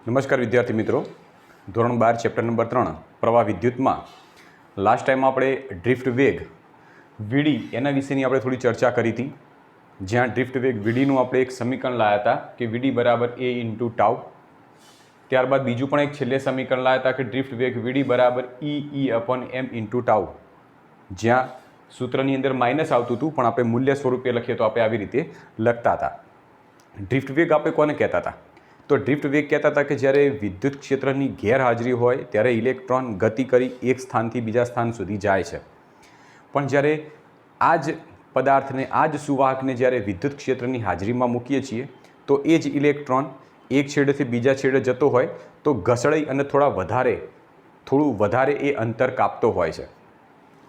નમસ્કાર વિદ્યાર્થી મિત્રો, ધોરણ 12 ચેપ્ટર નંબર 3 પ્રવાહ વિદ્યુતમાં લાસ્ટ ટાઈમ આપણે ડ્રિફ્ટ વેગ વીડી એના વિશેની આપણે થોડી ચર્ચા કરી હતી. જ્યાં ડ્રિફ્ટ વેગ વીડીનું આપણે એક સમીકરણ લાવ્યા હતા કે વીડી બરાબર a ઇન્ટુ ટાઉ. ત્યારબાદ બીજું પણ એક છેલ્લે સમીકરણ લાવ્યા હતા કે ડ્રિફ્ટ વેગ વીડી બરાબર E upon m into tau, જ્યાં સૂત્રની અંદર માઇનસ આવતું હતું પણ આપણે મૂલ્ય સ્વરૂપે લખીએ તો આપણે આવી રીતે લખતા હતા. ડ્રિફ્ટ વેગ આપણે કોને કહેતા હતા? તો ડ્રિફ્ટ વેગ કહેતા હતા કે જ્યારે વિદ્યુત ક્ષેત્રની ગેરહાજરી હોય ત્યારે ઇલેક્ટ્રોન ગતિ કરી એક સ્થાનથી બીજા સ્થાન સુધી જાય છે. પણ જ્યારે આ જ પદાર્થને, આ જ સુવાહકને જ્યારે વિદ્યુત ક્ષેત્રની હાજરીમાં મૂકીએ છીએ તો એ જ ઇલેક્ટ્રોન એક છેડેથી બીજા છેડે જતો હોય તો ઘસડાઈ અને થોડું વધારે એ અંતર કાપતો હોય છે.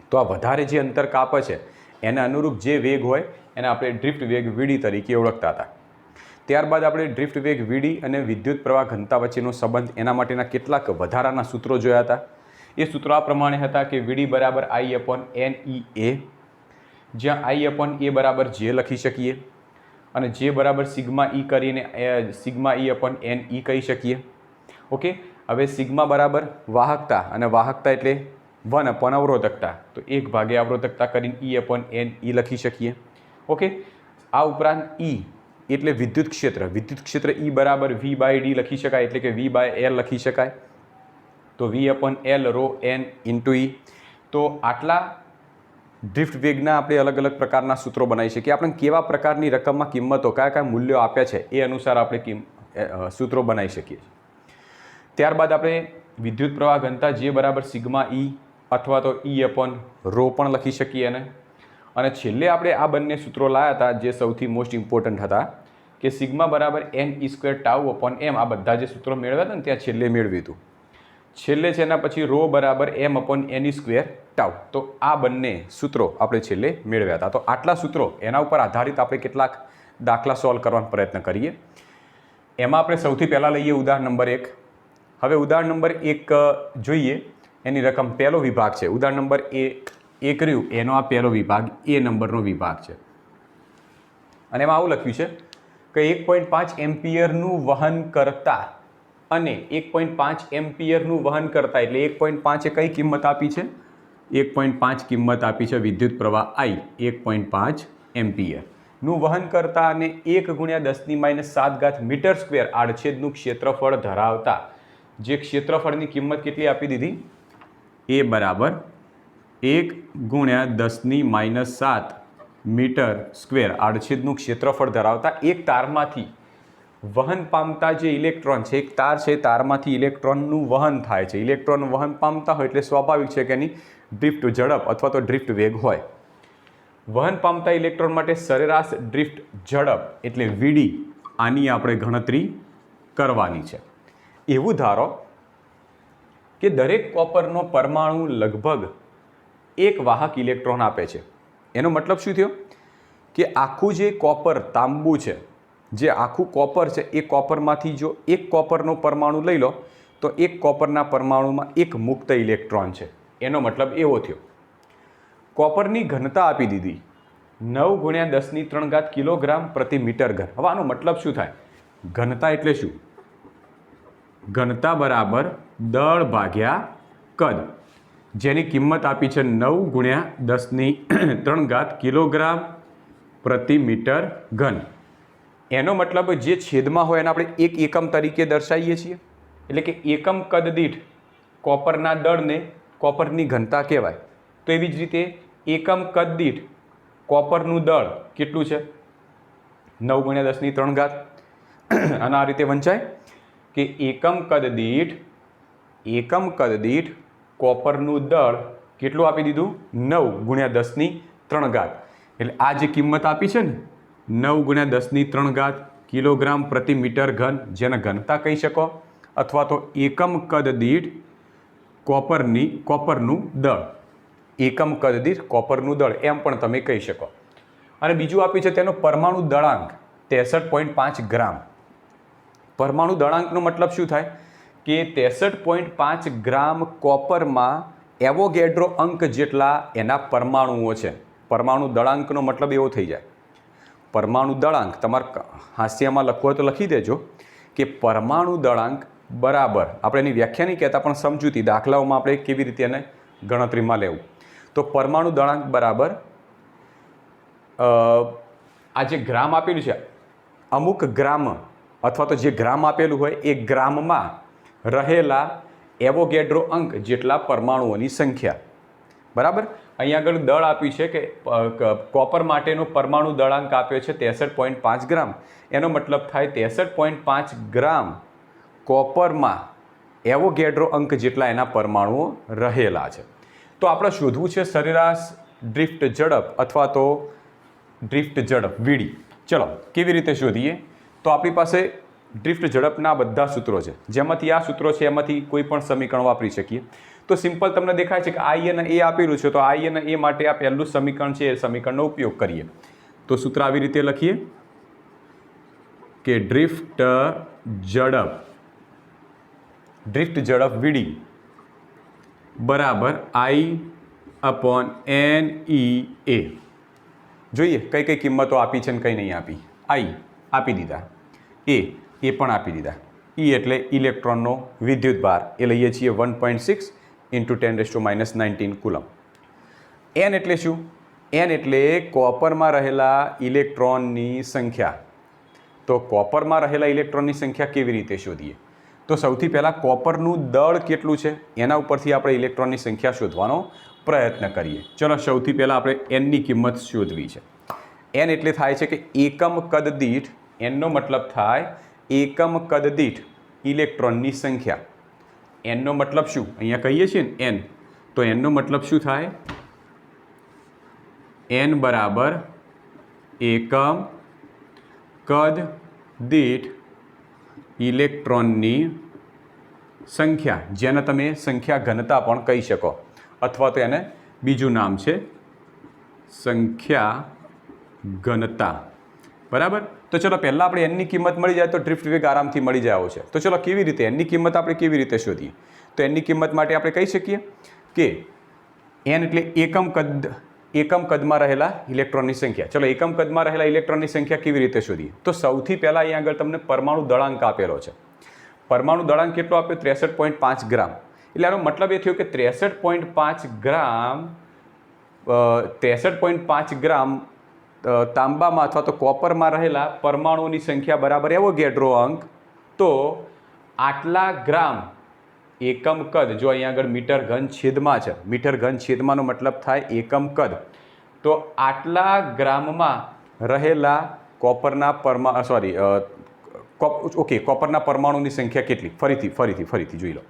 તો આ વધારે જે અંતર કાપે છે એને અનુરૂપ જે વેગ હોય એને આપણે ડ્રિફ્ટ વેગ વીડી તરીકે ઓળખતા હતા. ત્યારબાદ આપણે ડ્રિફ્ટ વેગ વીડી અને વિદ્યુત પ્રવાહ ઘનતા વચ્ચેનો સંબંધ, એના માટેના કેટલાક વધારાના સૂત્રો જોયા હતા. એ સૂત્રો આ પ્રમાણે હતા કે વીડી બરાબર I અપોન NEA, જ્યાં I અપોન A બરાબર J લખી શકીએ અને J બરાબર સિગ્મા E કરીને સિગ્મા E અપોન NE કહી શકીએ. ઓકે, હવે સિગ્મા બરાબર વાહકતા અને વાહકતા એટલે 1 અપોન અવરોધકતા, તો 1 ભાગે અવરોધકતા કરીને E અપોન NE લખી શકીએ. ઓકે, આ ઉપરાંત E એટલે વિદ્યુત ક્ષેત્ર E બરાબર V બાય D લખી શકાય, એટલે કે V બાય L લખી શકાય. તો V upon L row N into E. તો આટલા ડ્રિફ્ટ વેગના આપણે અલગ અલગ પ્રકારના સૂત્રો બનાવી શકીએ. આપણે કેવા પ્રકારની રકમમાં કિંમતો, કયા મૂલ્યો આપ્યા છે એ અનુસાર આપણે સૂત્રો બનાવી શકીએ. ત્યારબાદ આપણે વિદ્યુત પ્રવાહ ઘનતા J બરાબર સિગ્મા E અથવા તો E અપોન રો પણ લખી શકીએ. અને છેલ્લે આપણે આ બંને સૂત્રો લાવ્યા હતા જે સૌથી મોસ્ટ ઇમ્પોર્ટન્ટ હતા કે સિગ્મા બરાબર NE square tau upon M. આ બધા જે સૂત્રો મેળવ્યા હતા ને ત્યાં છેલ્લે મેળવ્યું હતું. છેલ્લે છે એના પછી રો બરાબર M upon NE square tau. તો આ બંને સૂત્રો આપણે છેલ્લે મેળવ્યા હતા. તો આટલા સૂત્રો, એના ઉપર આધારિત આપણે કેટલાક દાખલા સોલ્વ કરવાનો પ્રયત્ન કરીએ. એમાં આપણે સૌથી પહેલાં લઈએ ઉદાહરણ નંબર 1. હવે ઉદાહરણ નંબર 1 જોઈએ. એની રકમ પહેલો વિભાગ છે. ઉદાહરણ નંબર એક રહ્યું એનો આ પહેલો વિભાગ A નંબરનો વિભાગ છે. અને એમાં આવું લખ્યું છે કે 1.5 એમ્પિયરનું વહન કરતા અને 1.5 એમ્પિયરનું વહન કરતા, એટલે 1.5 એ કઈ કિંમત આપી છે? 1.5 કિંમત આપી છે વિદ્યુત પ્રવાહ I 1.5 એમ્પિયરનું વહન કરતા અને 1 × 10⁻⁷ મીટર સ્ક્વેર આડછેદનું ક્ષેત્રફળ ધરાવતા, જે ક્ષેત્રફળની કિંમત કેટલી આપી દીધી? એ બરાબર 1 × 10⁻⁷ મીટર સ્ક્વેર આડછેદનું ક્ષેત્રફળ ધરાવતા એક તારમાંથી વહન પામતા જે ઇલેક્ટ્રોન છે, એક તાર છે, તારમાંથી ઇલેક્ટ્રોનનું વહન થાય છે. ઇલેક્ટ્રોન વહન પામતા હોય એટલે સ્વાભાવિક છે કે એની ડ્રિફ્ટ ઝડપ અથવા તો ડ્રિફ્ટ વેગ હોય. વહન પામતા ઇલેક્ટ્રોન માટે સરેરાશ ડ્રિફ્ટ ઝડપ એટલે વીડી, આની આપણે ગણતરી કરવાની છે. એવું ધારો કે દરેક કોપરનો પરમાણુ લગભગ એક વાહક ઇલેક્ટ્રોન આપે છે. એનો મતલબ શું થયો કે આખું જે કોપર, તાંબુ છે, જે આખું કોપર છે, એ કોપરમાંથી જો એક કોપરનો પરમાણુ લઈ લો તો એક કોપરના પરમાણુમાં એક મુક્ત ઇલેક્ટ્રોન છે. એનો મતલબ એવો થયો. કોપરની ઘનતા આપી દીધી 9 × 10⁻³ કિલોગ્રામ પ્રતિ મીટર ઘન. હવે આનો મતલબ શું થાય? ઘનતા એટલે શું? ઘનતા બરાબર દળ ભાગ્યા કદ, જેની કિંમત આપી છે 9 × 10⁻³ કિલોગ્રામ પ્રતિ મીટર ઘન. એનો મતલબ જે છેદમાં હોય એને આપણે એક એકમ તરીકે દર્શાવીએ છીએ, એટલે કે એકમ કદ દીઠ કોપરના દળને કોપરની ઘનતા કહેવાય. તો એવી જ રીતે એકમ કદ દીઠ કોપરનું દળ કેટલું છે? 9 × 10⁻³ અને આ રીતે વંચાય કે એકમ કદ દીઠ કોપરનું દળ કેટલું આપી દીધું? 9 × 10⁻³. એટલે આ જે કિંમત આપી છે ને 9 × 10⁻³ કિલોગ્રામ પ્રતિ મીટર ઘન, જેને ઘનતા કહી શકો, અથવા તો એકમ કદ દીઠ કોપરનું દળ, એકમ કદ દીઠ કોપરનું દળ એમ પણ તમે કહી શકો. અને બીજું આપ્યું છે તેનો પરમાણુ દળાંક 63.5 ગ્રામ. પરમાણુ દળાંકનો મતલબ શું થાય કે 63.5 ગ્રામ કોપરમાં એવોગેડ્રો અંક જેટલા એના પરમાણુઓ છે. પરમાણુ દળાંકનો મતલબ એવો થઈ જાય. પરમાણુ દળાંક તમારે હાસ્યમાં લખવો હોય તો લખી દેજો કે પરમાણુ દળાંક બરાબર, આપણે એની વ્યાખ્યા નહીં કહેતા પણ સમજૂતી દાખલાઓમાં આપણે કેવી રીતે એને ગણતરીમાં લેવું. તો પરમાણુ દળાંક બરાબર આ જે ગ્રામ આપેલું છે, અમુક ગ્રામ અથવા તો જે ગ્રામ આપેલું હોય એ ગ્રામમાં રહેલા એવોગેડ્રો અંક જેટલા પરમાણુઓની સંખ્યા. બરાબર, અહીંયા આગળ દળ આપ્યું છે કે કોપર માટેનો પરમાણુ દળાંક આપ્યો છે 63.5 ગ્રામ. એનો મતલબ થાય 63.5 ગ્રામ કોપરમાં એવોગેડ્રો અંક જેટલા એના પરમાણુઓ રહેલા છે. તો આપણે શોધવું છે સરેરાશ ડ્રિફ્ટ ઝડપ અથવા તો ડ્રિફ્ટ ઝડપ વીડી. ચલો કેવી રીતે શોધીએ? તો આપણી પાસે ડ્રિફ્ટ ઝડપના બધા સૂત્રો છે, જેમાંથી આ સૂત્રો છે એમાંથી કોઈ પણ સમીકરણ વાપરી શકીએ. તો સિમ્પલ તમને દેખાય છે કે આઈ અને એ આપેલું છે, તો આઈ અને એ માટે આ પહેલું સમીકરણ છે એ સમીકરણનો ઉપયોગ કરીએ. તો સૂત્ર આવી રીતે લખીએ કે ડ્રિફ્ટ ઝડપ વીડી બરાબર આઈ અપોન એન ઈ એ. જોઈએ કઈ કઈ કિંમતો આપી છે ને કઈ નહીં આપી. આઈ આપી દીધા, એ પણ આપી દીધા. ઈ એટલે ઇલેક્ટ્રોનનો વિદ્યુત ભાર, એ લઈએ છીએ 1.6 × 10⁻⁻19 કુલમ. એન એટલે શું? એન એટલે કોપરમાં રહેલા ઇલેક્ટ્રોનની સંખ્યા. તો કોપરમાં રહેલા ઇલેક્ટ્રોનની સંખ્યા કેવી રીતે શોધીએ? તો સૌથી પહેલાં કોપરનું દળ કેટલું છે એના ઉપરથી આપણે ઇલેક્ટ્રોનની સંખ્યા શોધવાનો પ્રયત્ન કરીએ. ચલો સૌથી પહેલાં આપણે એનની કિંમત શોધવી છે. એન એટલે થાય છે કે એકમ કદ દીઠ, એનનો મતલબ થાય એકમ કદ દીઠ ઇલેક્ટ્રોનની સંખ્યા. એનનો મતલબ શું? અહીંયા કહીએ છીએ ને એન, તો એનનો મતલબ શું થાય? એન બરાબર એકમ કદ દીઠ ઇલેક્ટ્રોનની સંખ્યા, જેને તમે સંખ્યા ઘનતા પણ કહી શકો, અથવા તો એને બીજું નામ છે સંખ્યા ઘનતા. બરાબર, તો ચલો પહેલાં આપણે એનની કિંમત મળી જાય તો ડ્રિફ્ટ વેગ આરામથી મળી જાય છે. તો ચલો કેવી રીતે એનની કિંમત આપણે કેવી રીતે શોધીએ? તો એનની કિંમત માટે આપણે કહી શકીએ કે એન એટલે એકમ કદમાં રહેલા ઇલેક્ટ્રોનની સંખ્યા. ચલો એકમ કદમાં રહેલા ઇલેક્ટ્રોનની સંખ્યા કેવી રીતે શોધીએ? તો સૌથી પહેલાં અહીંયા આગળ તમને પરમાણુ દળાંક આપેલો છે. પરમાણુ દળાંક કેટલો આપ્યો? 63.5 ગ્રામ. એટલે આનો મતલબ એ થયો કે 63.5 ગ્રામ તાંબામાં અથવા તો કોપરમાં રહેલા પરમાણુઓની સંખ્યા બરાબર એવોગેડ્રો અંક. તો આટલા ગ્રામ એકમ કદ, જો અહીંયા આગળ મીટર ઘન છેદમાં છે, મીટર ઘન છેદમાંનો મતલબ થાય એકમ કદ. તો આટલા ગ્રામમાં રહેલા કોપરના કોપરના પરમાણુની સંખ્યા કેટલી? ફરીથી જોઈ લો.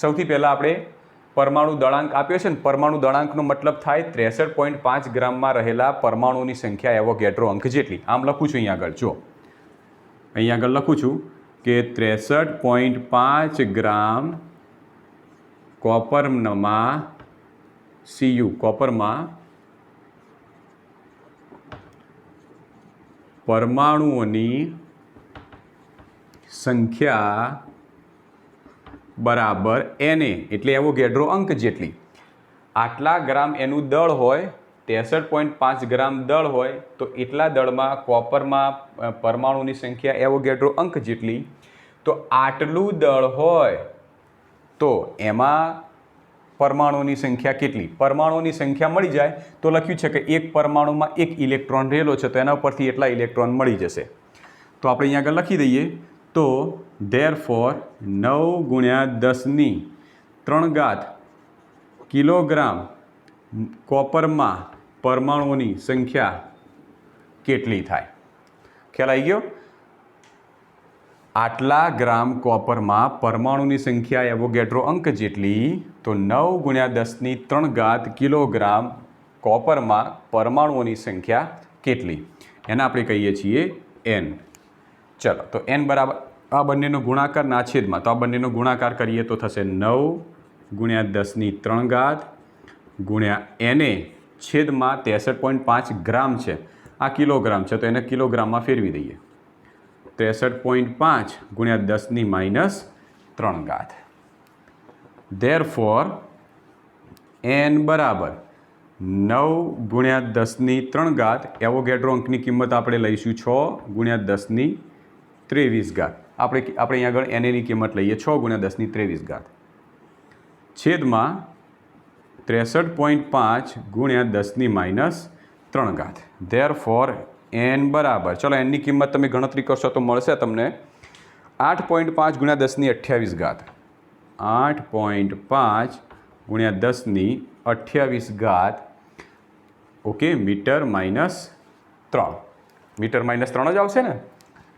સૌથી પહેલાં આપણે પરમાણુ દળાંક આપ્યો છે ને, પરમાણુ દળાંકનો મતલબ થાય 63.5 ગ્રામમાં રહેલા પરમાણુની સંખ્યા એવોગેડ્રો અંક જેટલી. આમ લખું છું અહીંયા આગળ, જો અહીંયા આગળ લખું છું કે 63.5 ગ્રામ કોપરમાં કોપરમાં પરમાણુઓની સંખ્યા બરાબર એને એટલે એવોગેડ્રો અંક જેટલી. આટલા ગ્રામ એનું દળ હોય, 63.5 ગ્રામ દળ હોય, તો એટલા દળમાં કોપરમાં પરમાણુની સંખ્યા એવોગેડ્રો અંક જેટલી. તો આટલું દળ હોય તો એમાં પરમાણુની સંખ્યા કેટલી? પરમાણુની સંખ્યા મળી જાય તો લખ્યું છે કે એક પરમાણુમાં એક ઇલેક્ટ્રોન રહેલો છે, તો એના ઉપરથી એટલા ઇલેક્ટ્રોન મળી જશે. તો આપણે અહીંયા આગળ લખી દઈએ. તો ધેરફોર 9×10⁻³ કિલોગ્રામ કોપરમાં પરમાણુઓની સંખ્યા કેટલી થાય? ખ્યાલ આવી ગયો? આટલા ગ્રામ કોપરમાં પરમાણુની સંખ્યા એવોગેડ્રો અંક જેટલી, તો 9×10⁻³ કિલોગ્રામ કોપરમાં પરમાણુઓની સંખ્યા કેટલી? એને આપણે કહીએ છીએ એન. ચલો, તો એન બરાબર આ બંનેનો ગુણાકાર ના છેદમાં, તો આ બંનેનો ગુણાકાર કરીએ તો થશે 9×10⁻³ ગુણ્યા એને છેદમાં 63.5 ગ્રામ છે, આ કિલોગ્રામ છે, તો એને કિલોગ્રામમાં ફેરવી દઈએ. 63.5 ગુણ્યા 10⁻³ ધેરફોર એન બરાબર 9×10⁻³ એવોગેડ્રો અંકની કિંમત આપણે લઈશું 6×10⁻³ 23 આપણે અહીંયા આગળ એની કિંમત લઈએ 6 × 10⁻23 છેદમાં 63.5 × 10⁻3 ધેરફોર n બરાબર, ચલો એનની કિંમત તમે ગણતરી કરશો તો મળશે તમને 8.5 × 10⁻28 8.5 × 10⁻28 ઓકે મીટર -3 મીટર -3 જ આવશે ને,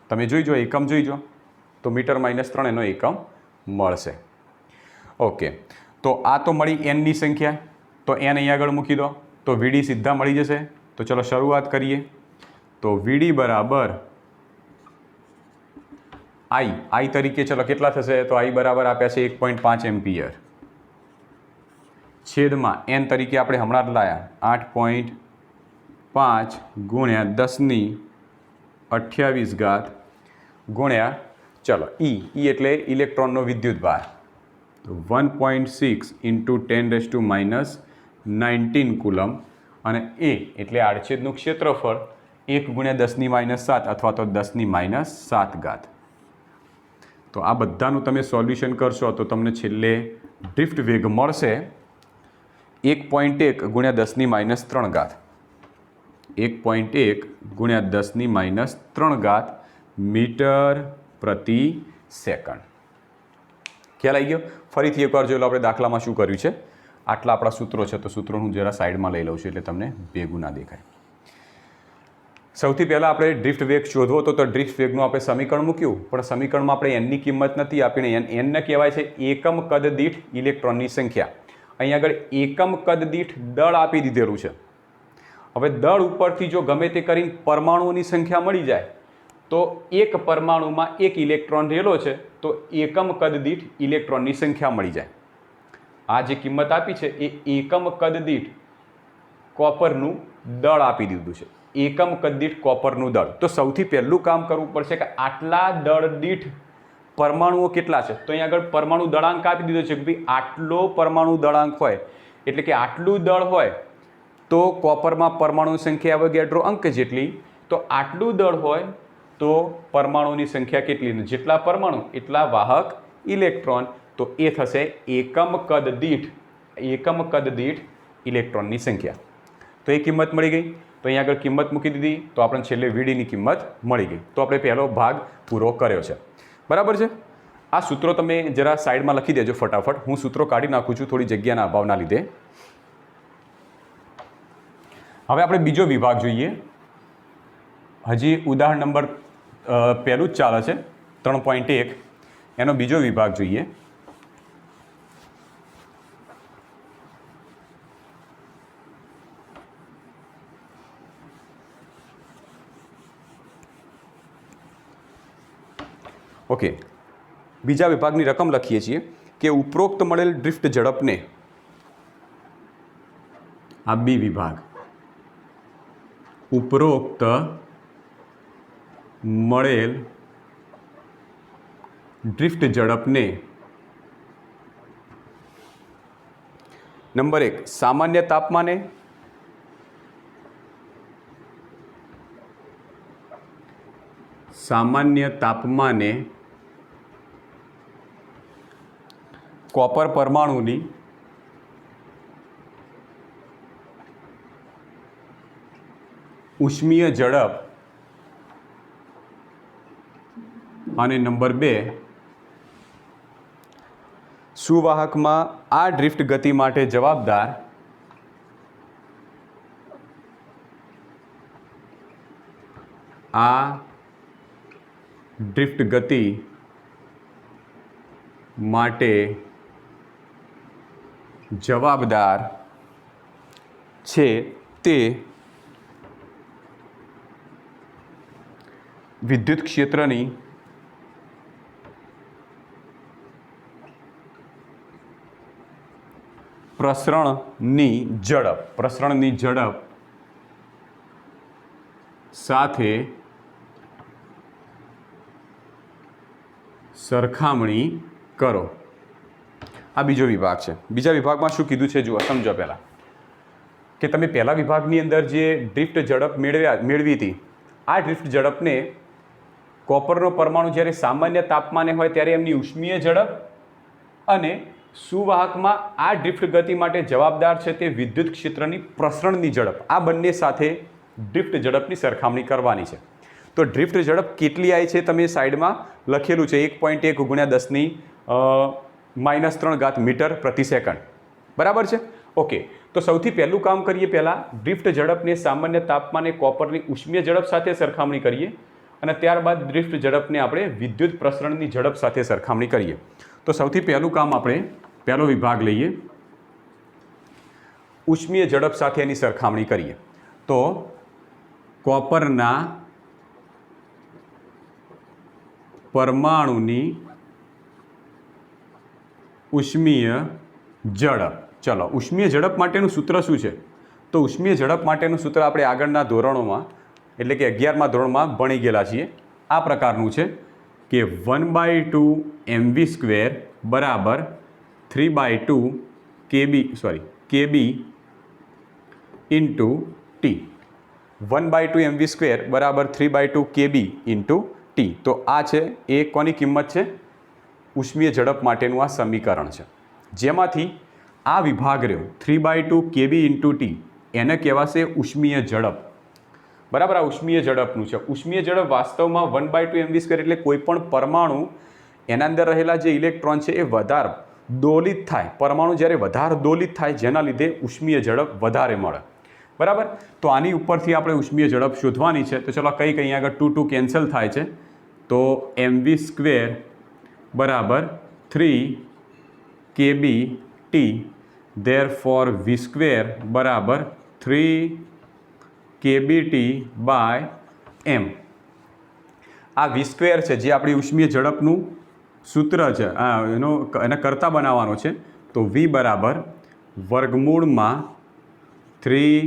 તમે જોઈજો એકમ જોઈજો તો મીટર -3 એનો એકમ મળશે. ઓકે તો આ તો મળી એનની સંખ્યા, તો એન અહીંયા આગળ મૂકી દો તો વીડી સીધા મળી જશે. તો ચલો શરૂઆત કરીએ. તો વીડી બરાબર આઈ તરીકે ચલો કેટલા થશે, તો આઈ બરાબર આપ્યા છે 1.5 એમ્પિયર છેદમાં એન તરીકે આપણે હમણાં જ લાયા 8.5 × 10⁻28 ગુણ્યા ચલો ઈ એટલે ઇલેક્ટ્રોનનો વિદ્યુત ભાર, તો 1.6 × 10⁻19 કુલમ, અને એ એટલે આડછેદનું ક્ષેત્રફળ 1 × 10⁻7 અથવા તો 10⁻7. તો આ બધાનું તમે સોલ્યુશન કરશો તો તમને છેલ્લે ડ્રિફ્ટ વેગ મળશે 1.1 × 10⁻3 1.1 × 10⁻3 મીટર પ્રતિ સેકન્ડ. ખ્યાલ આવી ગયો? ફરીથી એકવાર જોઈ લો આપણે દાખલામાં શું કર્યું છે. આટલા આપણા સૂત્રો છે, તો સૂત્રો હું જરા સાઈડમાં લઈ લઉં છું એટલે તમને ભેગું ના દેખાય. સૌથી પહેલાં આપણે ડ્રિફ્ટ વેગ શોધવો હતો, તો ડ્રિફ્ટ વેગનું આપણે સમીકરણ મૂક્યું, પણ સમીકરણમાં આપણે એનની કિંમત નથી આપીને એનને કહેવાય છે એકમ કદ દીઠ ઇલેક્ટ્રોનની સંખ્યા. અહીંયા આગળ એકમ કદ દીઠ દળ આપી દીધેલું છે. હવે દળ ઉપરથી જો ગમે તે કરીને પરમાણુઓની સંખ્યા મળી જાય તો એક પરમાણુમાં એક ઇલેક્ટ્રોન રહેલો છે, તો એકમ કદ દીઠ ઇલેક્ટ્રોનની સંખ્યા મળી જાય. આ જે કિંમત આપી છે એ એકમ કદ દીઠ કોપરનું દળ આપી દીધું છે, એકમ કદ દીઠ કોપરનું દળ. તો સૌથી પહેલું કામ કરવું પડશે કે આટલા દળ દીઠ પરમાણુઓ કેટલા છે, તો અહીંયા આગળ પરમાણુ દળાંક આપી દીધો છે કે ભાઈ આટલો પરમાણુ દળાંક હોય એટલે કે આટલું દળ હોય તો કોપરમાં પરમાણુની સંખ્યા અવોગાડ્રો અંક જેટલી, તો આટલું દળ હોય તો પરમાણુની સંખ્યા કેટલી, જેટલા પરમાણુ એટલા વાહક ઇલેક્ટ્રોન, તો એ થશે એકમ કદ દીઠ ઇલેક્ટ્રોનની સંખ્યા. તો એ કિંમત મળી ગઈ. તો અહીંયા આગળ કિંમત મૂકી દીધી તો આપણને છેલ્લે વીડીની કિંમત મળી ગઈ. તો આપણે પહેલો ભાગ પૂરો કર્યો છે. બરાબર છે. આ સૂત્રો તમે જરા સાઈડમાં લખી દેજો ફટાફટ, હું સૂત્રો કાઢી નાખું છું થોડી જગ્યાના અભાવના લીધે. હવે આપણે બીજો વિભાગ જોઈએ. હજી ઉદાહરણ નંબર પહેલું જ ચાલે છે 3.1, એનો બીજો વિભાગ જોઈએ. ઓકે, બીજા વિભાગની રકમ લખીએ છીએ કે ઉપરોક્ત મળેલ ડ્રિફ્ટ ઝડપને, આ બી વિભાગ, ઉપરોક્ત મળેલ ડ્રિફ્ટ ઝડપને નંબર 1 સામાન્ય તાપમાને કોપર પરમાણુની ઉષ્મીય ઝડપ, અને નંબર 2 સુવાહકમાં આ ડ્રિફ્ટ ગતિ માટે જવાબદાર છે તે વિદ્યુત ક્ષેત્રની પ્રસરણની ઝડપ સાથે સરખામણી કરો. આ બીજો વિભાગ છે. બીજા વિભાગમાં શું કીધું છે જુઓ, સમજો પહેલાં કે તમે પહેલા વિભાગની અંદર જે ડ્રિફ્ટ ઝડપ મેળવી હતી, આ ડ્રિફ્ટ ઝડપને કોપરનો પરમાણુ જ્યારે સામાન્ય તાપમાને હોય ત્યારે એમની ઉષ્મીય ઝડપ અને સુવાહકમાં આ ડ્રિફ્ટ ગતિ માટે જવાબદાર છે તે વિદ્યુત ક્ષેત્રની પ્રસરણની ઝડપ, આ બંને સાથે ડ્રિફ્ટ ઝડપની સરખામણી કરવાની છે. તો ડ્રિફ્ટ ઝડપ કેટલી આવી છે તમે સાઈડમાં લખેલું છે 1.1 ગુણ્યા 10⁻³ મીટર પ્રતિ સેકન્ડ. બરાબર છે? ઓકે, તો સૌથી પહેલું કામ કરીએ, પહેલાં ડ્રિફ્ટ ઝડપને સામાન્ય તાપમાને કોપરની ઉષ્મીય ઝડપ સાથે સરખામણી કરીએ અને ત્યારબાદ ડ્રિફ્ટ ઝડપને આપણે વિદ્યુત પ્રસરણની ઝડપ સાથે સરખામણી કરીએ. તો સૌથી પહેલું કામ આપણે પહેલો વિભાગ લઈએ, ઉષ્મીય ઝડપ સાથે એની સરખામણી કરીએ. તો કોપરના પરમાણુની ઉષ્મીય ઝડપ. ચલો, ઉષ્મીય ઝડપ માટેનું સૂત્ર શું છે? તો ઉષ્મીય ઝડપ માટેનું સૂત્ર આપણે આગળના ધોરણોમાં એટલે કે 11મા ધોરણમાં ભણી ગયેલા છીએ. આ પ્રકારનું છે કે 1/2 mv² બરાબર 3/2 kb ઇન્ટુ ટી. 1/2 mv² બરાબર 3/2 kb ઇન્ટુ ટી. તો આ છે એ કોની કિંમત છે? ઉષ્મીય ઝડપ માટેનું આ સમીકરણ છે, જેમાંથી આ વિભાગ રહ્યો 3/2 kb ઇન્ટુ ટી એને કહેવાશે ઉષ્મીય ઝડપ. બરાબર, આ ઉષ્મીય ઝડપનું છે. ઉષ્મીય ઝડપ વાસ્તવમાં 1/2 mv² એટલે કોઈ પણ પરમાણુ એના અંદર રહેલા જે ઇલેક્ટ્રોન છે એ વધારે દોલિત થાય. પરમાણુ જ્યારે વધારે દોલિત થાય જેના લીધે ઉષ્મીય ઝડપ વધારે મળે. બરાબર, તો આની ઉપરથી આપણે ઉષ્મીય ઝડપ શોધવાની છે. તો ચલો કંઈક અહીંયા આગળ 2 2 કેન્સલ થાય છે. તો mv² બરાબર 3 kb ટી, therefore v² બરાબર 3 kbt/m. આ v² છે જે આપણી ઉષ્મીય ઝડપનું સૂત્ર છે, એને કરતા બનાવવાનો છે. તો v બરાબર વર્ગમૂળમાં 3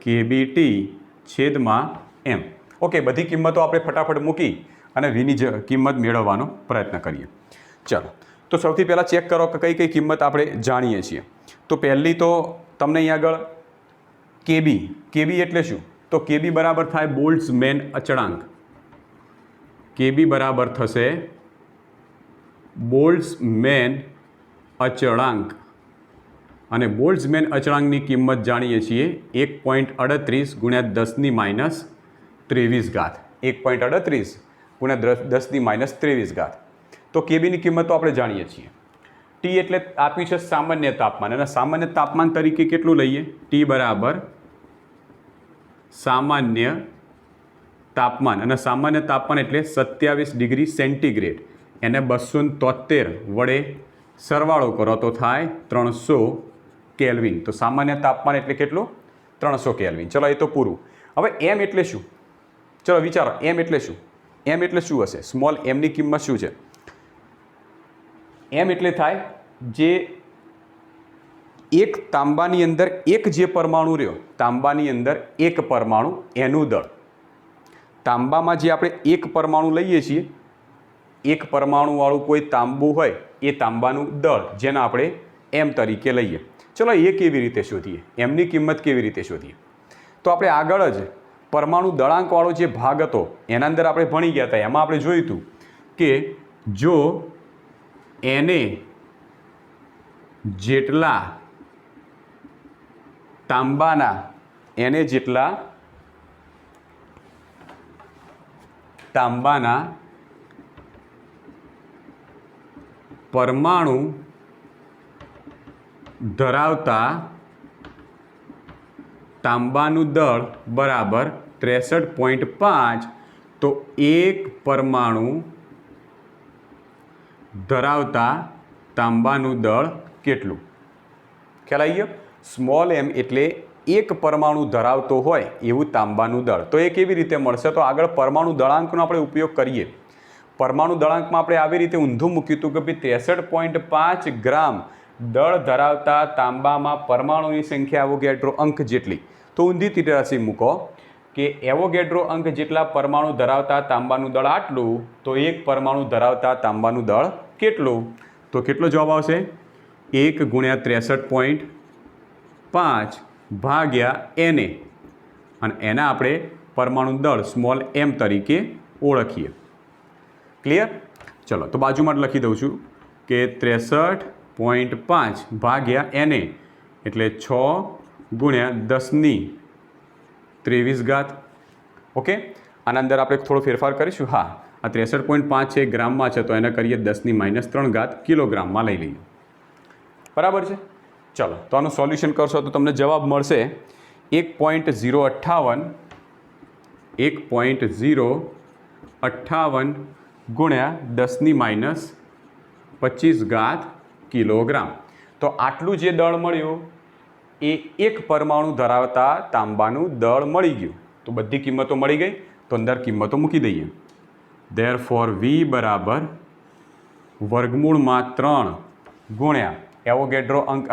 kbt/m. ઓકે, બધી કિંમતો આપણે ફટાફટ મૂકી અને vની કિંમત મેળવવાનો પ્રયત્ન કરીએ. ચાલો, તો સૌથી પહેલાં ચેક કરો કે કઈ કઈ કિંમત આપણે જાણીએ છીએ. તો પહેલી તો તમને અહીં આગળ kb એટલે શું? તો kb બરાબર થાય બોલ્ટ્ઝમેન અચળાંક. kb બરાબર થશે બોલ્ટ્ઝમેન અચળાંક અને બોલ્ટ્ઝમેન અચળાંકની કિંમત જાણીએ છીએ 1.38 ગુણ્યા 10⁻23 ઘાત. 1.38 ગુણ્યા 10⁻23 ઘાત. તો કેબીની કિંમત તો આપણે જાણીએ છીએ. ટી એટલે આપ્યું છે સામાન્ય તાપમાન, અને સામાન્ય તાપમાન તરીકે કેટલું લઈએ? ટી બરાબર સામાન્ય તાપમાન, અને સામાન્ય તાપમાન એટલે 27 ડિગ્રી સેન્ટીગ્રેડ. એને 273 વડે સરવાળો કરો તો થાય 300 કેલ્વિન. તો સામાન્ય તાપમાન એટલે કેટલું? 300 કેલ્વિન. ચલો, એ તો પૂરું. હવે એમ એટલે શું? ચલો વિચારો, એમ એટલે શું? એમ એટલે શું હશે? સ્મોલ એમની કિંમત શું છે? એમ એટલે થાય જે એક તાંબાની અંદર એક જે પરમાણુ રહ્યો, તાંબાની અંદર એક પરમાણુ એનું દળ. તાંબામાં જે આપણે એક પરમાણુ લઈએ છીએ, એક પરમાણુવાળું કોઈ તાંબુ હોય એ તાંબાનું દળ, જેને આપણે એમ તરીકે લઈએ. ચલો, એ કેવી રીતે શોધીએ? એમની કિંમત કેવી રીતે શોધીએ? તો આપણે આગળ જ પરમાણુ દળાંકવાળો જે ભાગ હતો એના અંદર આપણે ભણી ગયા હતા. એમાં આપણે જોયું હતું કે જો એને જેટલા તાંબાના પરમાણુ ધરાવતા તાંબાનું દળ બરાબર 63.5, તો એક પરમાણુ ધરાવતા તાંબાનું દળ કેટલું? ખ્યાલ આવી ગયો? સ્મોલ એમ એટલે એક પરમાણુ ધરાવતો હોય એવું તાંબાનું દળ. તો એ કેવી રીતે મળશે? તો આગળ પરમાણુ દળાંકનો આપણે ઉપયોગ કરીએ. પરમાણુ દળાંકમાં આપણે આવી રીતે ઊંધું મૂક્યું હતું કે ભાઈ 63.5 ગ્રામ દળ ધરાવતા તાંબામાં પરમાણુની સંખ્યા એવોગેડ્રો અંક જેટલી. તો ઊંધી તીરરાશિ મૂકો કે એવોગેડ્રો અંક જેટલા પરમાણુ ધરાવતા તાંબાનું દળ આટલું, તો એક પરમાણુ ધરાવતા તાંબાનું દળ કેટલું? તો કેટલો જવાબ આવશે? 1 ગુણ્યા 63.5 ભાગ્યા Na, અને એના આપણે પરમાણુ દળ સ્મોલ એમ તરીકે ઓળખીએ. ક્લિયર? ચલો તો બાજુમાં જ લખી દઉં છું કે 63.5 ભાગ્યા NA એટલે 6 ગુણ્યા 10⁻23. ઓકે, આના અંદર આપણે થોડો ફેરફાર કરીશું. હા, આ 63.5 છે ગ્રામમાં છે, તો એને કરીએ 10⁻³ કિલોગ્રામમાં લઈ લઈએ. બરાબર છે. ચલો તો આનું સોલ્યુશન કરશો તો તમને જવાબ મળશે 1.058 ગુણ્યા 10⁻25 કિલોગ્રામ. તો આટલું જે દળ મળ્યું એ એક પરમાણુ ધરાવતા તાંબાનું દળ મળી ગયું. તો બધી કિંમતો મળી ગઈ, તો અંદર કિંમતો મૂકી દઈએ. ધેરફોર વી બરાબર √3 ગુણ્યા એવોગેડ્રો અંક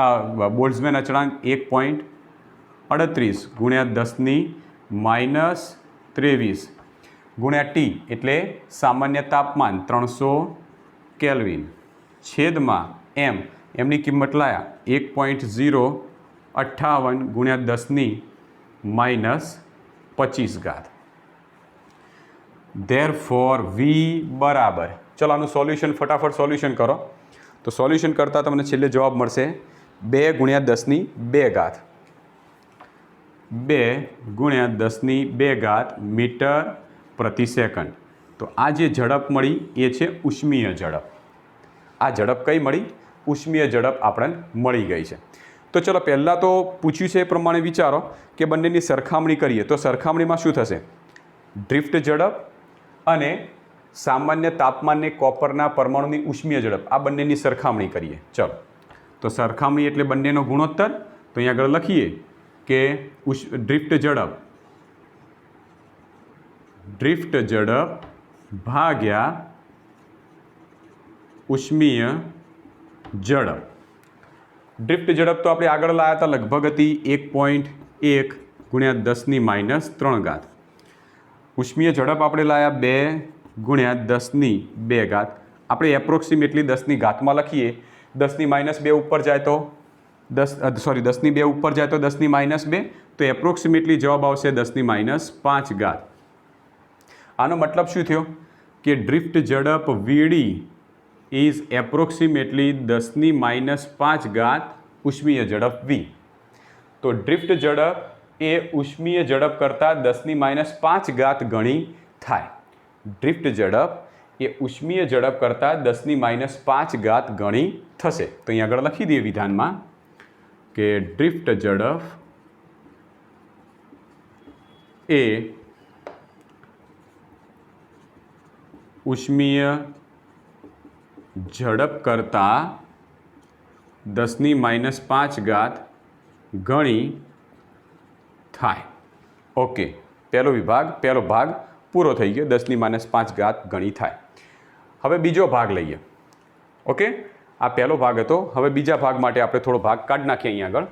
બોલ્ટ્ઝમેન અચળાંક 1.38 ગુણ્યા 10⁻23 ગુણ્યા ટી એટલે સામાન્ય તાપમાન 300 કેલ્વિન છેદમાં એમની કિંમત લાયા 1.058 ગુણ્યા 10⁻25. ધેરફોર વી બરાબર, ચલો આનું સોલ્યુશન ફટાફટ સોલ્યુશન કરો. તો સોલ્યુશન કરતાં તમને છેલ્લે જવાબ મળશે 2 ગુણ્યા 10⁻2 2 ગુણ્યા 10⁻2 મીટર પ્રતિ સેકન્ડ. તો આ જે ઝડપ મળી એ છે ઉષ્મીય ઝડપ. આ ઝડપ કઈ મળી? ઉષ્મીય ઝડપ આપણને મળી ગઈ છે. તો ચલો પહેલાં તો પૂછ્યું છે એ પ્રમાણે વિચારો કે બંનેની સરખામણી કરીએ તો સરખામણીમાં શું થશે? ડ્રિફ્ટ ઝડપ અને સામાન્ય તાપમાનને કોપરના પરમાણુની ઉષ્મીય ઝડપ, આ બંનેની સરખામણી કરીએ. ચલો તો સરખામણી એટલે બંનેનો ગુણોત્તર. તો અહીં આગળ લખીએ કે ડ્રિફ્ટ ઝડપ ભાગ્યા ઉષ્મીય ઝડપ. ડ્રિફ્ટ ઝડપ તો આપણે આગળ લાવ્યા હતા, લગભગ હતી 1.1 ગુણ્યા 10⁻3. ઉષ્મીય ઝડપ આપણે લાવ્યા 2 ગુણ્યા 10⁻2. આપણે એપ્રોક્સિમેટલી 10⁻માં લખીએ. 10⁻2 ઉપર જાય તો 10⁻2 ઉપર જાય તો 10⁻2, તો એપ્રોક્સિમેટલી જવાબ આવશે 10⁻5. આનો મતલબ શું થયો કે ડ્રિફ્ટ ઝડપ વીડી ઇઝ એપ્રોક્સિમેટલી 10⁻5 ઉષ્મીય ઝડપ વી. તો ડ્રિફ્ટ ઝડપ એ ઉષ્મીય ઝડપ કરતાં 10⁻5 ગણી થાય. ડ્રિફ્ટ ઝડપ એ ઉષ્મીય ઝડપ કરતાં 10⁻5 ગણી થશે. તો અહીં આગળ લખી દઈએ વિધાનમાં કે ડ્રિફ્ટ ઝડપ એ ઉષ્મીય ઝડપ કરતાં 10⁻5 ગણી થાય. ઓકે, પહેલો ભાગ પૂરો થઈ ગયો. 10⁻5 ગણી થાય. હવે બીજો ભાગ લઈએ. ઓકે, આ પહેલો ભાગ હતો. હવે બીજા ભાગ માટે આપણે થોડો ભાગ કાઢી નાખીએ અહીં આગળ.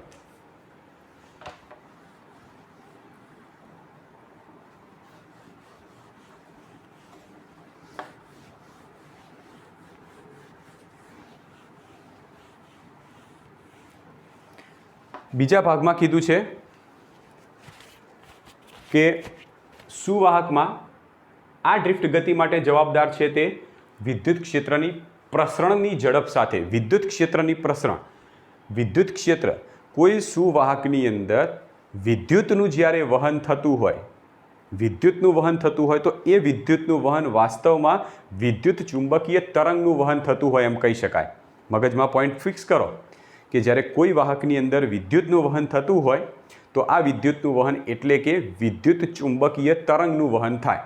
બીજા ભાગમાં કીધું છે કે સુવાહકમાં આ ડ્રિફ્ટ ગતિ માટે જવાબદાર છે તે વિદ્યુત ક્ષેત્રની પ્રસરણની ઝડપ સાથે. વિદ્યુત ક્ષેત્રની પ્રસરણ, વિદ્યુત ક્ષેત્ર કોઈ સુવાહકની અંદર વિદ્યુતનું જ્યારે વહન થતું હોય તો એ વિદ્યુતનું વહન વાસ્તવમાં વિદ્યુત ચુંબકીય તરંગનું વહન થતું હોય એમ કહી શકાય. મગજમાં પોઈન્ટ ફિક્સ કરો કે જ્યારે કોઈ વાહકની અંદર વિદ્યુતનું વહન થતું હોય તો આ વિદ્યુતનું વહન એટલે કે વિદ્યુત ચુંબકીય તરંગનું વહન થાય.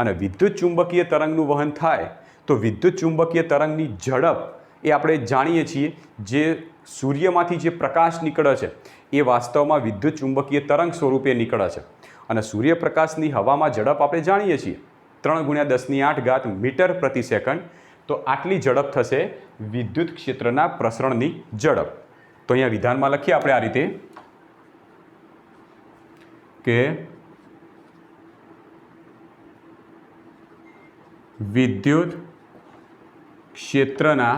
અને વિદ્યુત ચુંબકીય તરંગનું વહન થાય તો વિદ્યુત ચુંબકીય તરંગની ઝડપ એ આપણે જાણીએ છીએ, જે સૂર્યમાંથી જે પ્રકાશ નીકળે છે એ વાસ્તવમાં વિદ્યુત ચુંબકીય તરંગ સ્વરૂપે નીકળે છે. અને સૂર્યપ્રકાશની હવામાં ઝડપ આપણે જાણીએ છીએ 3 ગુણ્યા 10⁸ મીટર પ્રતિ સેકન્ડ. તો આટલી ઝડપ થશે વિદ્યુત ક્ષેત્રના પ્રસરણની ઝડપ. તો અહીંયા વિધાનમાં લખીએ આપણે આ રીતે કે વિદ્યુત ક્ષેત્રના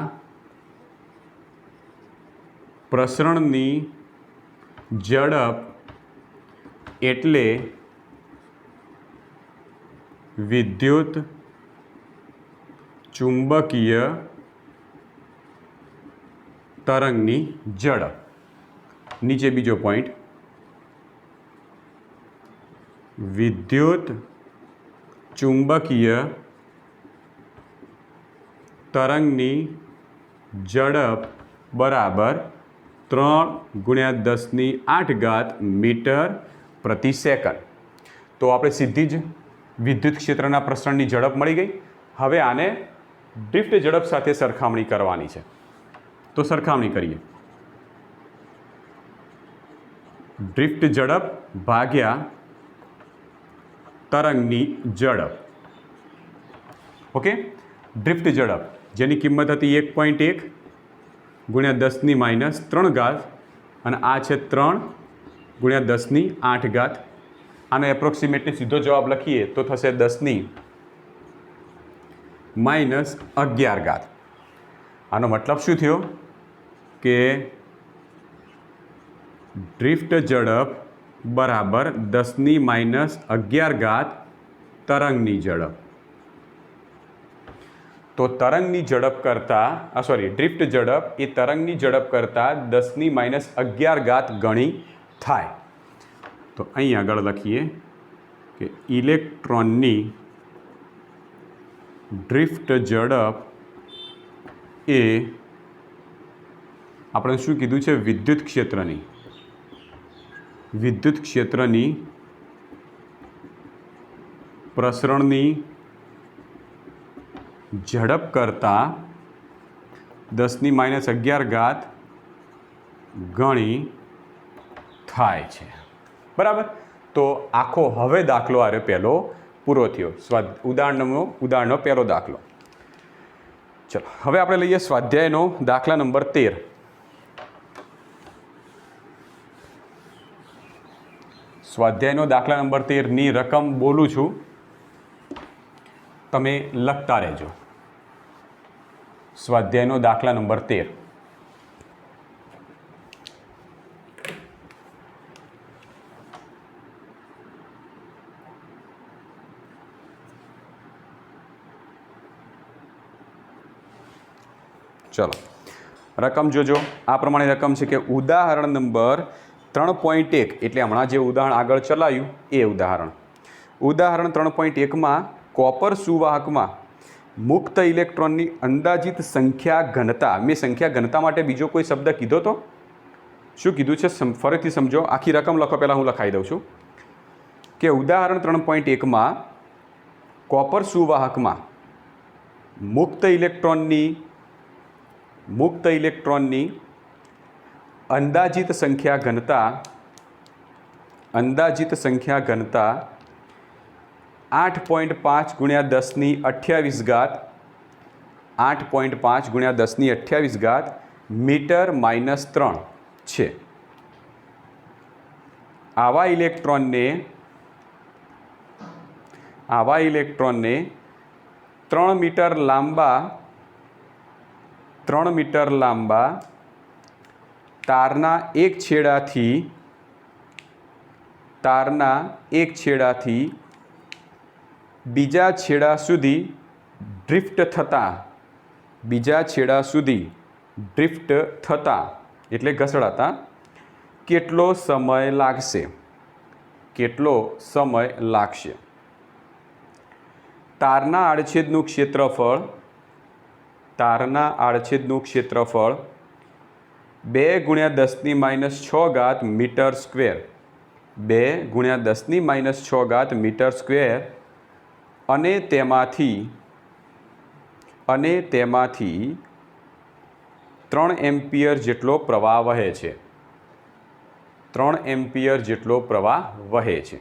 પ્રસરણની ઝડપ એટલે વિદ્યુત ચુંબકીય તરંગની ઝડપ. નીચે બીજો પોઈન્ટ, વિદ્યુત ચુંબકીય તરંગની ઝડપ બરાબર 3 × 10⁸ મીટર પ્રતિ સેકન્ડ. તો આપણે સીધી જ વિદ્યુત ક્ષેત્રના પ્રસરણની ઝડપ મળી ગઈ. હવે આને ડ્રિફ્ટ ઝડપ સાથે સરખામણી કરવાની છે. તો સરખામણી કરીએ. ડ્રિફ્ટ ઝડપ ભાગ્યા તરંગની ઝડપ. ઓકે, ડ્રિફ્ટ ઝડપ જેની કિંમત હતી 1.1 × 10⁻³ અને આ છે 3 × 10⁸. આનો એપ્રોક્સિમેટલી સીધો જવાબ લખીએ તો થશે 10⁻11. આનો મતલબ શું થયો કે ડ્રિફ્ટ ઝડપ બરાબર 10⁻11 તરંગની ઝડપ. તો તરંગની ઝડપ કરતાં ડ્રિફ્ટ ઝડપ એ તરંગની ઝડપ કરતાં 10⁻11 ગણી થાય. તો અહીં આગળ લખીએ કે ઇલેક્ટ્રોનની ડ્રિફ્ટ ઝડપ એ આપણે શું કીધું છે, વિદ્યુત ક્ષેત્રની પ્રસરણની ઝડપ કરતાં 10⁻11 ગણી થાય છે. બરાબર. તો આખો હવે દાખલો આરે પહેલો પૂરો થયો. ઉદાહરણનો પહેલો દાખલો. ચલો હવે આપણે લઈએ સ્વાધ્યાયનો દાખલા નંબર 13. સ્વાધ્યાયનો દાખલા નંબર 13ની રકમ બોલું છું, તમે લખતા રહેજો. સ્વાધ્યાયનો દાખલા નંબર 13. ચલો રકમ જોજો. આ પ્રમાણે રકમ છે કે ઉદાહરણ નંબર 3.1 એટલે હમણાં જે ઉદાહરણ આગળ ચલાવ્યું એ ઉદાહરણ 3.1માં કોપર સુવાહકમાં મુક્ત ઇલેક્ટ્રોનની અંદાજિત સંખ્યા ઘનતા. મેં સંખ્યા ઘનતા માટે બીજો કોઈ શબ્દ કીધો તો? શું કીધું છે ફરીથી સમજો. આખી રકમ લખો, પહેલાં હું લખાઈ દઉં છું કે ઉદાહરણ 3.1માં કોપર સુવાહકમાં મુક્ત ઇલેક્ટ્રોનની અંદાજિત સંખ્યા ઘનતા 8.5 × 10⁸ મીટર -3 છે. આવા ઇલેક્ટ્રોનને 3 મીટર લાંબા તારના એક છેડાથી બીજા છેડા સુધી ડ્રિફ્ટ થતા એટલે ઘસડાતા કેટલો સમય લાગશે? તારના આડછેદનું ક્ષેત્રફળ 2 × 10⁻6 મીટર સ્ક્વેર. 2 × 10⁻6 મીટર સ્ક્વેર અને તેમાંથી 3 એમ્પિયર જેટલો પ્રવાહ વહે છે.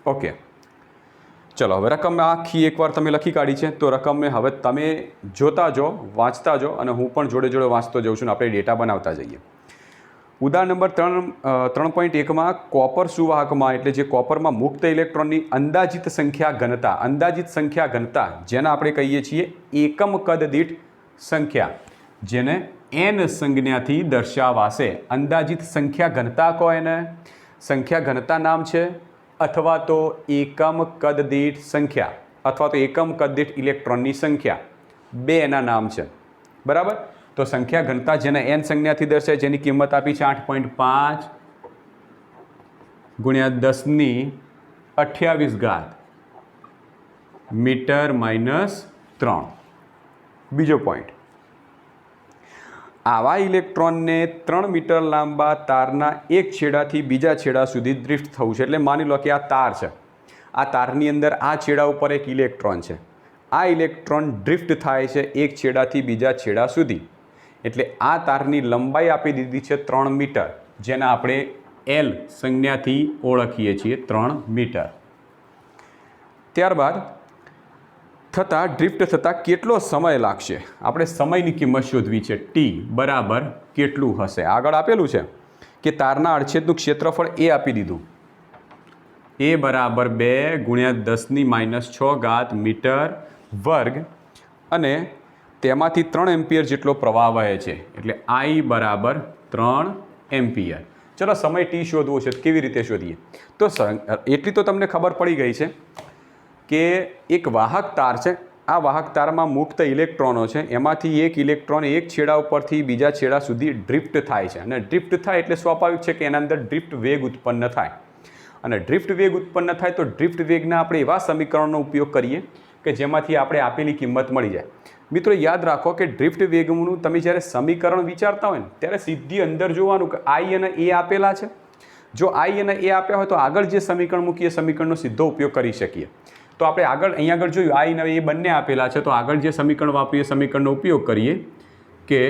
ઓકે, ચલો હવે રકમ આખી એકવાર તમે લખી કાઢી છે. તો રકમને હવે તમે જોતા જો, વાંચતા જો અને હું પણ જોડે જોડે વાંચતો જાઉં છું ને આપણે ડેટા બનાવતા જઈએ. ઉદાહરણ નંબર 3.1માં કોપર સુવાહકમાં એટલે જે કોપરમાં મુક્ત ઇલેક્ટ્રોનની અંદાજિત સંખ્યા ઘનતા જેને આપણે કહીએ છીએ એકમ કદ દીઠ સંખ્યા, જેને n સંજ્ઞાથી દર્શાવાશે. અંદાજિત સંખ્યા ઘનતા કહો એને, સંખ્યા ઘનતા નામ છે, અથવા તો એકમ કદ દીઠ સંખ્યા, અથવા તો એકમ કદ દીઠ ઇલેક્ટ્રોનની સંખ્યા. બે એના નામ છે, બરાબર. તો સંખ્યા ઘનતા જેને n સંજ્ઞાથી દર્શાય, જેની કિંમત આપી છે 8.5 ગુણ્યા 10⁻28 મીટર -3. બીજો પોઈન્ટ, આવા ઇલેક્ટ્રોનને 3 મીટર લાંબા તારના એક છેડાથી બીજા છેડા સુધી ડ્રિફ્ટ થવું છે. એટલે માની લો કે આ તાર છે, આ તારની અંદર આ છેડા ઉપર એક ઇલેક્ટ્રોન છે, આ ઇલેક્ટ્રોન ડ્રિફ્ટ થાય છે એક છેડાથી બીજા છેડા સુધી. એટલે આ તારની લંબાઈ આપી દીધી છે 3 મીટર, જેને આપણે L સંજ્ઞાથી ઓળખીએ છીએ 3 મીટર. ત્યારબાદ ડ્રિફ્ટ થતાં કેટલો સમય લાગશે, આપણે સમયની કિંમત શોધવી છે. t બરાબર કેટલું હશે, આગળ આપેલું છે કે તારના આડછેદનું ક્ષેત્રફળ એ આપી દીધું, એ બરાબર 2 ગુણ્યા 10⁻6 મીટર વર્ગ, અને તેમાંથી 3 એમ્પિયર જેટલો પ્રવાહ વહે છે. એટલે I બરાબર 3 એમ્પિયર. ચલો સમય t શોધવો છે, કેવી રીતે શોધીએ? તો એટલી તો તમને ખબર પડી ગઈ છે કે એક વાહક તાર છે, આ વાહક તારમાં મુક્ત ઇલેક્ટ્રોનો છે, એમાંથી એક ઇલેક્ટ્રોન એક છેડા ઉપરથી બીજા છેડા સુધી ડ્રિફ્ટ થાય છે. અને ડ્રિફ્ટ થાય એટલે સ્વાભાવિક છે કે એના અંદર ડ્રિફ્ટ વેગ ઉત્પન્ન થાય. અને ડ્રિફ્ટ વેગ ઉત્પન્ન થાય તો ડ્રિફ્ટ વેગના આપણે એવા સમીકરણનો ઉપયોગ કરીએ કે જેમાંથી આપણે આપેલી કિંમત મળી જાય. મિત્રો યાદ રાખો કે ડ્રિફ્ટ વેગનું તમે જ્યારે સમીકરણ વિચારતા હોય ને ત્યારે સીધી અંદર જોવાનું કે I અને A આપેલા છે. જો I અને A આપ્યા હોય તો આગળ જે સમીકરણ મૂકીએ સમીકરણનો સીધો ઉપયોગ કરી શકીએ. તો આપણે અહીંયા આગળ જોયું I અને A બંને આપેલા છે, તો આગળ જે સમીકરણ વાપરીએ સમીકરણનો ઉપયોગ કરીએ કે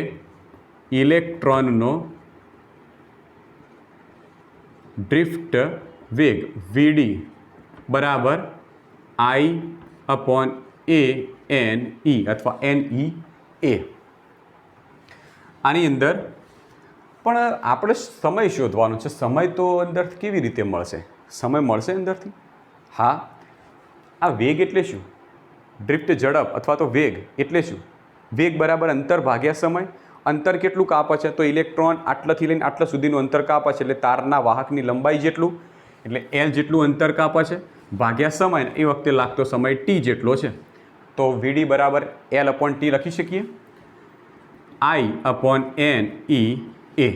ઇલેક્ટ્રોનનો ડ્રિફ્ટ વેગ VD બરાબર I/ANE અથવા NEA. આની અંદર પણ આપણે સમય શોધવાનો છે. સમય તો અંદરથી કેવી રીતે મળશે? સમય મળશે અંદરથી? હા. આ વેગ એટલે શું? ડ્રિફ્ટ ઝડપ અથવા તો વેગ એટલે શું? વેગ બરાબર અંતર ભાગ્યા સમય. અંતર કેટલું કાપે છે? તો ઇલેક્ટ્રોન આટલાથી લઈને આટલા સુધીનું અંતર કાપે છે, એટલે તારના વાહકની લંબાઈ જેટલું, એટલે L જેટલું અંતર કાપે છે, ભાગ્યા સમય. એ વખતે લાગતો સમય t જેટલો છે. તો VD બરાબર L/T લખી શકીએ, I/NEA.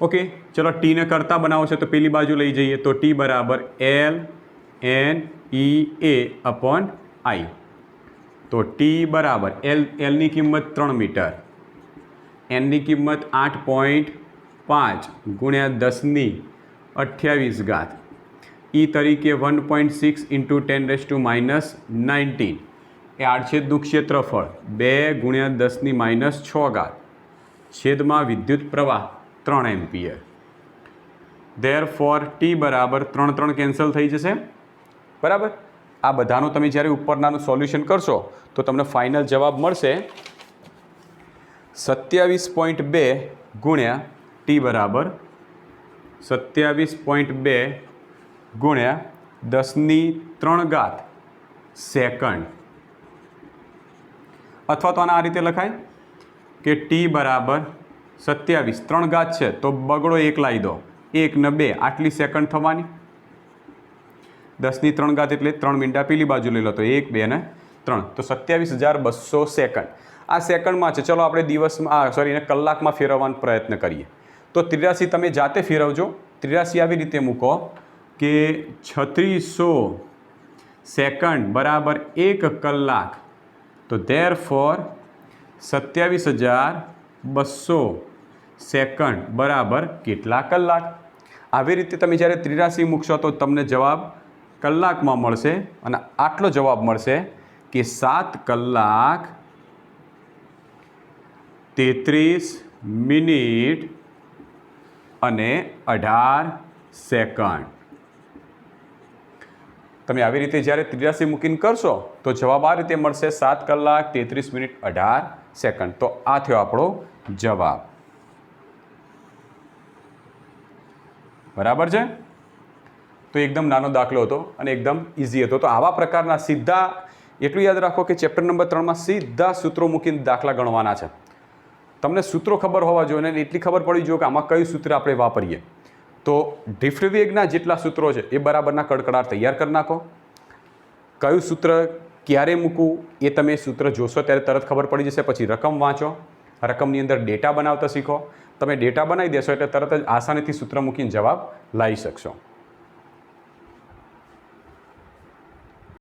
ઓકે, ચલો ટીને કરતા બનાવો છે તો પેલી બાજુ લઈ જઈએ, તો t બરાબર LNEA/I. તો t બરાબર Lની કિંમત 3 મીટર, Nની કિંમત 8.5 ગુણ્યા 10⁻28, E તરીકે 1.6 × 10⁻⁻19. એ આડછેદનું ક્ષેત્રફળ 2 ગુણ્યા 10⁻6, છેદમાં વિદ્યુત પ્રવાહ 3 એમ્પિયર. ધેરફોર t બરાબર 3 કેન્સલ થઈ જશે, બરાબર. આ બધાનું તમે જ્યારે ઉપરનાનું સોલ્યુશન કરશો તો તમને ફાઇનલ જવાબ મળશે 27.2 ગુણ્યા t બરાબર 27.2 ગુણ્યા 10⁻³ સેકન્ડ. અથવા તો આના આ રીતે લખાય કે t બરાબર 27, 3 ઘાત છે તો બગડો 1 લાવી દો, 1 ને 2 આટલી સેકન્ડ થવાની. 10⁻³ એટલે 3 મીંડા પેલી બાજુ લઈ લો તો 1, 2 ને 3, તો 27,200 સેકન્ડ. આ સેકન્ડમાં છે. ચલો આપણે દિવસમાં એને કલાકમાં ફેરવવાનો પ્રયત્ન કરીએ. તો 83 તમે જાતે ફેરવજો. 83 આવી રીતે મૂકો કે 3600 સેકન્ડ બરાબર 1 કલાક. તો ધેરફોર 27,200 સેકન્ડ બરાબર કેટલા કલાક? આવી રીતે તમે જ્યારે 83 મૂકશો તો તમને જવાબ કલાકમાં મળશે, અને આટલો જવાબ મળશે કે 7 કલાક 33 મિનિટ અને 18 સેકન્ડ. તમે આવી રીતે જ્યારે 83 મૂકીને કરશો તો જવાબ આ રીતે મળશે 7 કલાક 33 મિનિટ 18 સેકન્ડ. તો આ થયો આપણો જવાબ. બરાબર છે? તો એકદમ નાનો દાખલો હતો અને એકદમ ઇઝી હતો. તો આવા પ્રકારના સીધા, એટલું યાદ રાખો કે ચેપ્ટર નંબર 3માં સીધા સૂત્રો મૂકીને દાખલા ગણવાના છે. તમને સૂત્રો ખબર હોવા જોઈએ અને એટલી ખબર પડવી જોઈએ કે આમાં કયું સૂત્ર આપણે વાપરીએ. તો ડ્રિફ્ટ વેગના જેટલા સૂત્રો છે એ બરાબરના કડકડાટ તૈયાર કરી નાખો. કયું સૂત્ર ક્યારે મૂકવું એ તમે સૂત્ર જોશો ત્યારે તરત ખબર પડી જશે. પછી રકમ વાંચો, રકમની અંદર ડેટા બનાવતા શીખો. તમે ડેટા બનાવી દેશો એટલે તરત જ આસાનીથી સૂત્ર મૂકીને જવાબ લાવી શકશો.